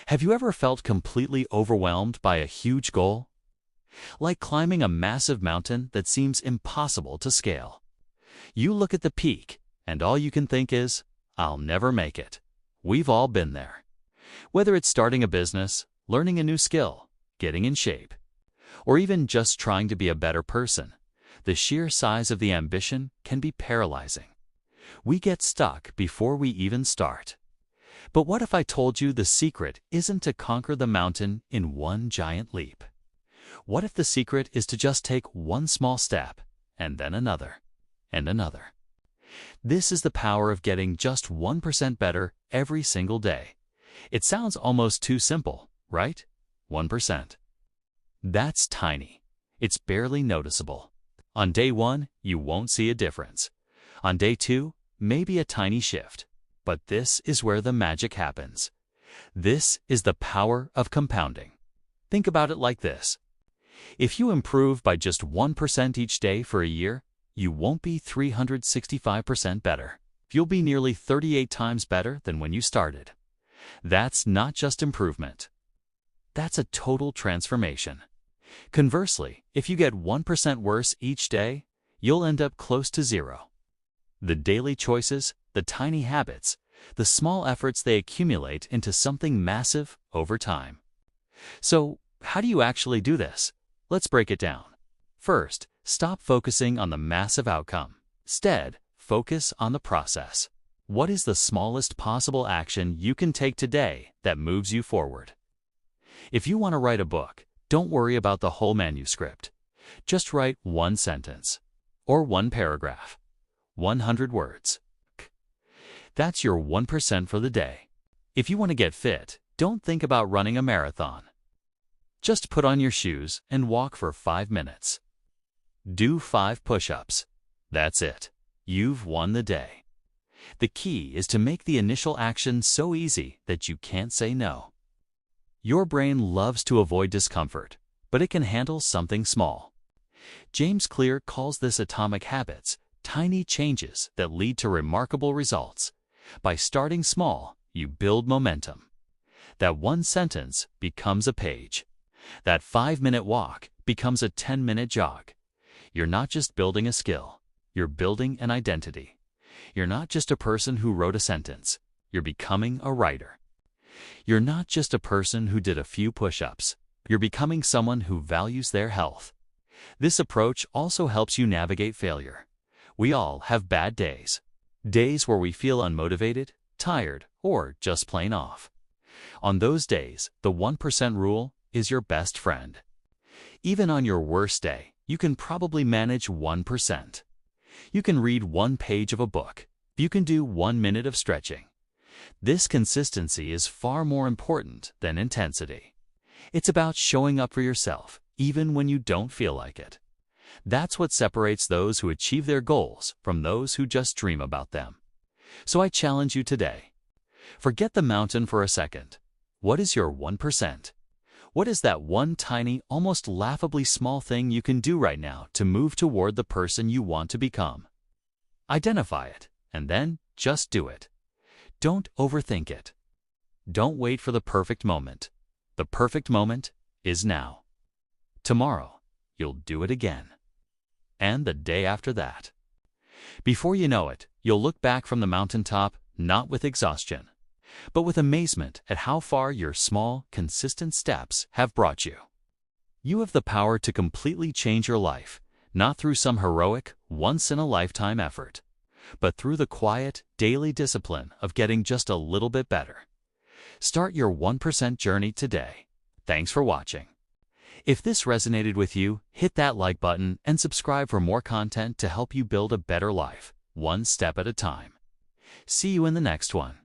Have you ever felt completely overwhelmed by a huge goal? Like climbing a massive mountain that seems impossible to scale. You look at the peak, and all you can think is, I'll never make it. We've all been there. Whether it's starting a business, learning a new skill, getting in shape, or even just trying to be a better person, the sheer size of the ambition can be paralyzing. We get stuck before we even start. But what if I told you the secret isn't to conquer the mountain in one giant leap? What if the secret is to just take one small step, and then another, and another? This is the power of getting just 1% better every single day. It sounds almost too simple, right? 1%. That's tiny. It's barely noticeable. On day 1, you won't see a difference. On day 2, maybe a tiny shift. But this is where the magic happens. This is the power of compounding. Think about it like this. If you improve by just 1% each day for a year, you won't be 365% better. You'll be nearly 38 times better than when you started. That's not just improvement. That's a total transformation. Conversely, if you get 1% worse each day, you'll end up close to zero. The daily choices, the tiny habits, the small efforts, they accumulate into something massive over time. So, how do you actually do this? Let's break it down. First, stop focusing on the massive outcome. Instead, focus on the process. What is the smallest possible action you can take today that moves you forward? If you want to write a book, don't worry about the whole manuscript. Just write one sentence, or one paragraph, 100 words. That's your 1% for the day. If you want to get fit, don't think about running a marathon. Just put on your shoes and walk for 5 minutes. Do 5 push-ups. That's it. You've won the day. The key is to make the initial action so easy that you can't say no. Your brain loves to avoid discomfort, but it can handle something small. James Clear calls this atomic habits, tiny changes that lead to remarkable results. By starting small, you build momentum. That one sentence becomes a page. That 5-minute walk becomes a 10-minute jog. You're not just building a skill, you're building an identity. You're not just a person who wrote a sentence, you're becoming a writer. You're not just a person who did a few push-ups, you're becoming someone who values their health. This approach also helps you navigate failure. We all have bad days. Days where we feel unmotivated, tired, or just plain off. On those days, the 1% rule is your best friend. Even on your worst day, you can probably manage 1%. You can read 1 page of a book. You can do 1 minute of stretching. This consistency is far more important than intensity. It's about showing up for yourself, even when you don't feel like it. That's what separates those who achieve their goals from those who just dream about them. So I challenge you today. Forget the mountain for a second. What is your 1%? What is that one tiny, almost laughably small thing you can do right now to move toward the person you want to become? Identify it, and then just do it. Don't overthink it. Don't wait for the perfect moment. The perfect moment is now. Tomorrow, you'll do it again. And the day after that. Before you know it, you'll look back from the mountaintop not with exhaustion, but with amazement at how far your small, consistent steps have brought you. You have the power to completely change your life, not through some heroic, once-in-a-lifetime effort, but through the quiet, daily discipline of getting just a little bit better. Start your 1% journey today. Thanks for watching. If this resonated with you, hit that like button and subscribe for more content to help you build a better life, one step at a time. See you in the next one.